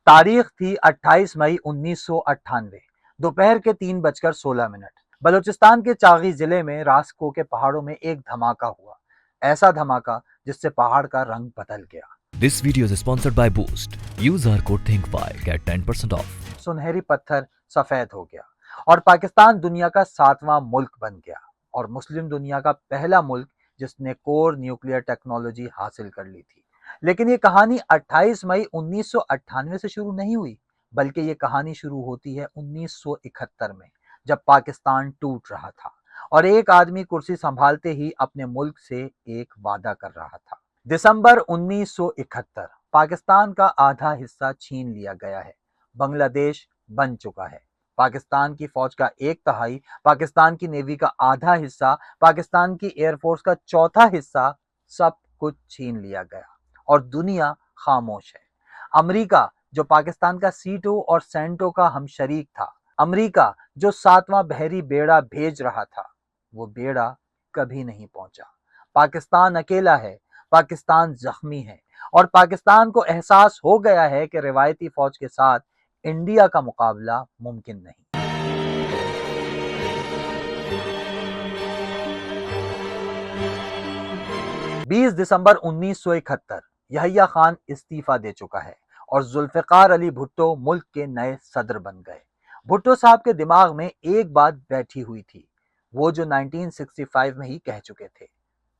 तारीख थी 28 मई 1998, दोपहर के 3:16। बलूचिस्तान के चागी जिले में रास्को के पहाड़ों में एक धमाका हुआ, ऐसा धमाका जिससे पहाड़ का रंग बदल गया। This video is sponsored by Boost. Use our code THINK5 get 10% off. सुनहरी पत्थर सफेद हो गया और पाकिस्तान दुनिया का 7वां मुल्क बन गया और मुस्लिम दुनिया का पहला मुल्क जिसने कोर न्यूक्लियर टेक्नोलॉजी हासिल कर ली थी। लेकिन ये कहानी 28 मई 1998 से शुरू नहीं हुई, बल्कि ये कहानी शुरू होती है 1971 में, जब पाकिस्तान टूट रहा था और एक आदमी कुर्सी संभालते ही अपने मुल्क से एक वादा कर रहा था। दिसंबर 1971, पाकिस्तान का आधा हिस्सा छीन लिया गया है, बांग्लादेश बन चुका है। पाकिस्तान की फौज का 1/3, पाकिस्तान की नेवी का आधा हिस्सा, पाकिस्तान की एयरफोर्स का चौथा हिस्सा, सब कुछ छीन लिया गया और दुनिया खामोश है। अमेरिका जो पाकिस्तान का सीटो और सेंटो का हमशरीक था, अमेरिका जो 7वां बहरी बेड़ा भेज रहा था, वो बेड़ा कभी नहीं पहुंचा। पाकिस्तान अकेला है, पाकिस्तान जख्मी है और पाकिस्तान को एहसास हो गया है कि रिवायती फौज के साथ इंडिया का मुकाबला मुमकिन नहीं। 20 दिसंबर 1971, यहिया खान इस्तीफा दे चुका है और जुल्फिकार अली भुट्टो मुल्क के नए सदर बन गए। भुट्टो साहब के दिमाग में एक बात बैठी हुई थी, वो जो 1965 में ही कह चुके थे,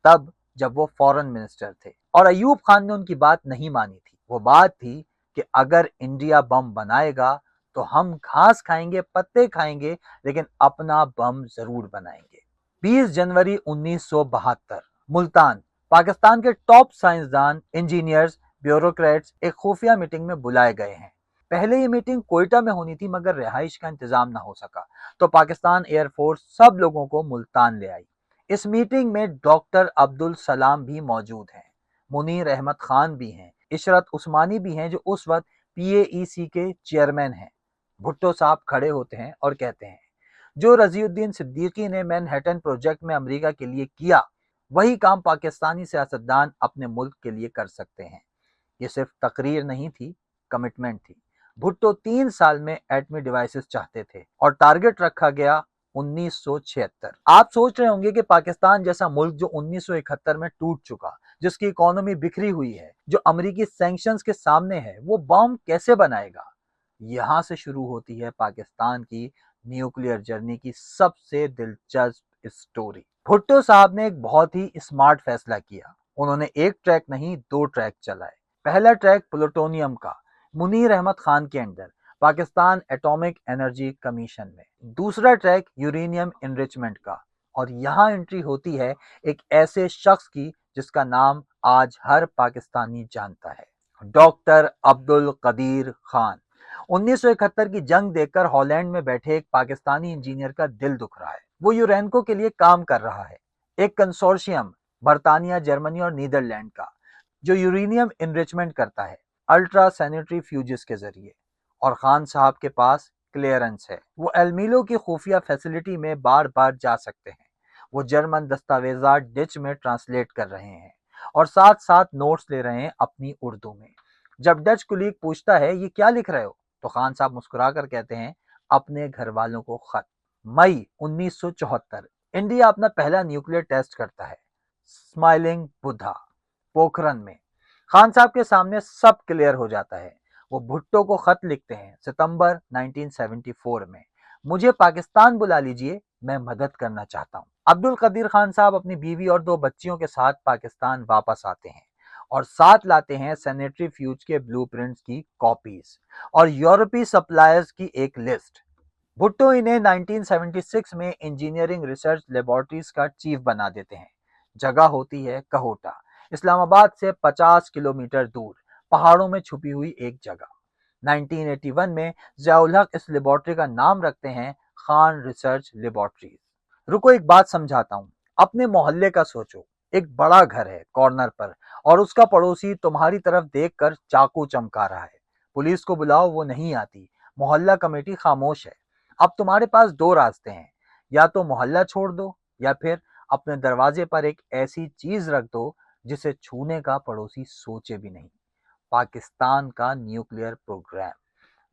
तब जब वो फॉरेन मिनिस्टर थे और अयूब खान ने उनकी बात नहीं मानी थी। वो बात थी कि अगर इंडिया बम बनाएगा तो हम घास खाएंगे, पत्ते खाएंगे, लेकिन अपना बम जरूर बनाएंगे। 20 जनवरी 1972, मुल्तान, पाकिस्तान के टॉप साइंसदान, इंजीनियर्स, ब्यूरोक्रेट्स एक खुफिया मीटिंग में बुलाए गए हैं। पहले ये मीटिंग कोयटा में होनी थी, मगर रिहाइश का इंतजाम ना हो सका, तो पाकिस्तान एयरफोर्स सब लोगों को मुल्तान ले आई। इस मीटिंग में डॉक्टर अब्दुल सलाम भी मौजूद हैं, मुनीर अहमद खान भी हैं, इशरत उस्मानी भी हैं जो उस वक्त PAEC के चेयरमैन हैं। भुट्टो साहब खड़े होते हैं और कहते हैं, जो रजीउद्दीन सिद्दीकी ने मैनहट्टन प्रोजेक्ट में अमेरिका के लिए किया, वही काम पाकिस्तानी सियासतदान अपने मुल्क के लिए कर सकते हैं। ये सिर्फ तकरीर नहीं थी, कमिटमेंट थी। भुट्टो 3 साल में एटमी डिवाइसेस चाहते थे और टारगेट रखा गया 1976। आप सोच रहे होंगे कि पाकिस्तान जैसा मुल्क जो 1971 में टूट चुका, जिसकी इकोनॉमी बिखरी हुई है, जो अमेरिकी सैंक्शंस के सामने है, वो बम कैसे बनाएगा। यहां से शुरू होती है पाकिस्तान की न्यूक्लियर जर्नी की सबसे दिलचस्प स्टोरी। भुट्टो साहब ने एक बहुत ही स्मार्ट फैसला किया। उन्होंने एक ट्रैक नहीं, 2 ट्रैक चलाए। पहला ट्रैक प्लूटोनियम का, मुनीर अहमद खान के under, Pakistan atomic energy commission में। दूसरा ट्रैक यूरेनियम एनरिचमेंट का, और यहाँ एंट्री होती है एक ऐसे शख्स की जिसका नाम आज हर पाकिस्तानी जानता है, डॉक्टर अब्दुल कदीर खान। 1971 की जंग देखकर हॉलैंड में बैठे एक पाकिस्तानी इंजीनियर का दिल दुख रहा है। वो यूरेनको के लिए काम कर रहा है, एक कंसोर्शियम बर्तानिया, जर्मनी और नीदरलैंड का, जो यूरेनियम एनरिचमेंट करता है अल्ट्रा सैनिटरी फ्यूजेस के जरिए। और खान साहब के पास क्लियरेंस है, वो एलमीलो की खुफिया फैसिलिटी में बार बार जा सकते हैं। वो जर्मन दस्तावेजात डिच में ट्रांसलेट कर रहे हैं और साथ साथ नोट्स ले रहे हैं अपनी उर्दू में। जब डच कुलीग पूछता है ये क्या लिख रहे हो, तो खान साहब मुस्कुरा कर कहते हैं अपने घर वालों को खत। मई 1974, इंडिया अपना पहला न्यूक्लियर टेस्ट करता है, स्माइलिंग बुद्धा, पोखरन में। खान साहब के सामने सब क्लियर हो जाता है। वो भुट्टो को खत लिखते हैं सितंबर 1974 में, मुझे पाकिस्तान बुला लीजिए, मैं मदद करना चाहता हूँ। अब्दुल कदीर खान साहब अपनी बीवी और 2 बच्चियों के साथ पाकिस्तान वापस आते हैं और साथ लाते हैं सैनिटरी फ्यूज के ब्लूप्रिंट्स की कॉपीज और यूरोपीय सप्लायर्स की एक लिस्ट। भुट्टो इन्हें 1976 में इंजीनियरिंग रिसर्च लेबोरेटरीज का चीफ बना देते हैं। जगह होती है कहोटा, इस्लामाबाद से 50 किलोमीटर दूर, पहाड़ों में छुपी हुई एक जगह। 1981 में ज़ियाउल हक इस लेबोरेटरी का नाम रखते हैं खान रिसर्च लेबोरेटरीज। रुको एक बात समझाता हूँ। अपने मोहल्ले का सोचो, एक बड़ा घर है कॉर्नर पर और उसका पड़ोसी तुम्हारी तरफ देखकर चाकू चमका रहा है। पुलिस को बुलाओ, वो नहीं आती। मोहल्ला कमेटी खामोश है। अब तुम्हारे पास 2 रास्ते हैं, या तो मोहल्ला छोड़ दो या फिर अपने दरवाजे पर एक ऐसी चीज रख दो जिसे छूने का पड़ोसी सोचे भी नहीं। पाकिस्तान का न्यूक्लियर प्रोग्राम।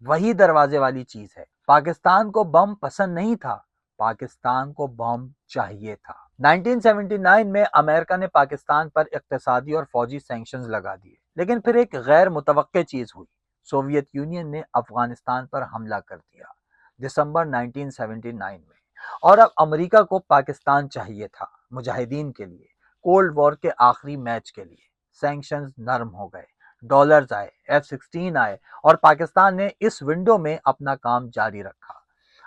वही दरवाजे वाली चीज है। पाकिस्तान को बम पसंद नहीं था, पाकिस्तान को बम चाहिए था। 1979 में अमेरिका ने पाकिस्तान पर इक्तिसादी और फौजी सैंक्शंस लगा दिए, लेकिन फिर एक गैर मुतवक्के चीज हुई। सोवियत यूनियन ने अफगानिस्तान पर हमला कर दिया दिसंबर 1979 में। और अब अमेरिका को पाकिस्तान चाहिए था मुजाहिदीन के लिए, कोल्ड वॉर के आखिरी मैच के लिए। सैंक्शंस नरम हो गए, डॉलर्स आए, F-16 आए और पाकिस्तान ने इस विंडो में अपना काम जारी रखा।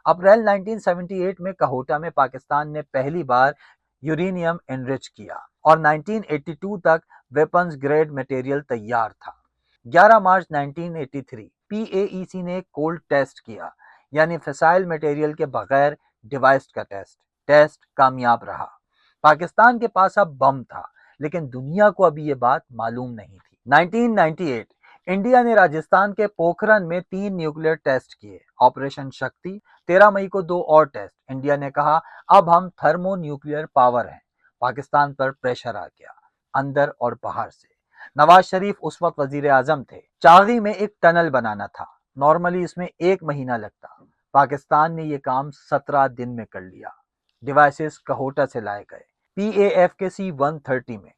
अप्रैल 1978 में कहोटा में पाकिस्तान ने पहली बार यूरेनियम एनरिच किया और 1982 तक वेपन्स ग्रेड मटेरियल तैयार था। 11 मार्च 1983 PAEC ने कोल्ड टेस्ट किया, यानी फिसाइल मटेरियल के बगैर डिवाइस का टेस्ट कामयाब रहा। पाकिस्तान के पास अब बम था, लेकिन दुनिया को अभी ये बात मालूम नहीं थी। 1998 इंडिया ने राजस्थान के पोखरन में 3 न्यूक्लियर टेस्ट किए। ऑपरेशन शक्ति। 13 मई को 2 और टेस्ट। इंडिया ने कहा अब हम थर्मो न्यूक्लियर पावर हैं। पाकिस्तान पर प्रेशर आ गया, अंदर और बाहर से। नवाज शरीफ उस वक्त वजीर आजम थे। चागी में एक टनल बनाना था, नॉर्मली इसमें 1 महीना लगता। पाकिस्तान ने ये काम 17 दिन में कर लिया। डिवाइसेस कहोटा से लाए गए। PAF के C-130 में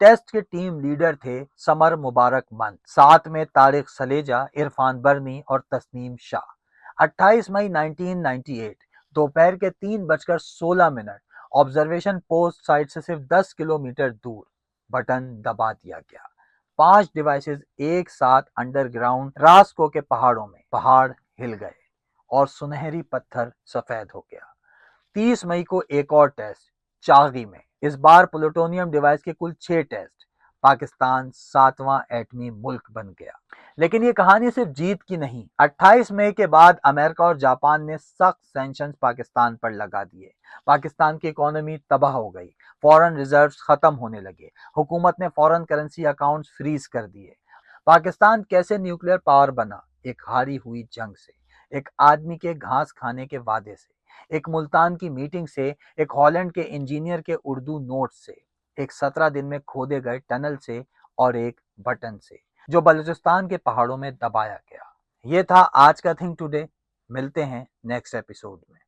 टेस्ट के टीम लीडर थे समर मुबारक मंद, साथ में तारिक सलेजा, इरफान बरनी और तस्नीम शाह। 28 मई 1998 दोपहर के 3:16 ऑब्जर्वेशन पोस्ट साइट से सिर्फ 10 किलोमीटर दूर बटन दबा दिया गया। 5 डिवाइसेस एक साथ अंडरग्राउंड रास्को के पहाड़ों में, पहाड़ हिल गए और सुनहरी पत्थर सफेद हो गया। 30 मई को एक और टेस्ट चागी में। इस बार प्लूटोनियम डिवाइस के कुल 6 टेस्ट। पाकिस्तान 7वां एटमी मुल्क बन गया। लेकिन ये कहानी सिर्फ जीत की नहीं। 28 मई के बाद अमेरिका और जापान ने सख्त सैंक्शंस पाकिस्तान पर लगा दिए। पाकिस्तान की इकोनॉमी तबाह हो गई, फॉरेन रिजर्व्स खत्म होने लगे, हुकूमत ने फॉरेन करेंसी अकाउंट्स फ्रीज कर दिए। पाकिस्तान कैसे न्यूक्लियर पावर बना? एक हारी हुई जंग से, एक आदमी के घास खाने के वादे से, एक मुल्तान की मीटिंग से, एक हॉलैंड के इंजीनियर के उर्दू नोट से, एक 17 दिन में खोदे गए टनल से और एक बटन से जो बलूचिस्तान के पहाड़ों में दबाया गया। ये था आज का थिंक टुडे। मिलते हैं नेक्स्ट एपिसोड में।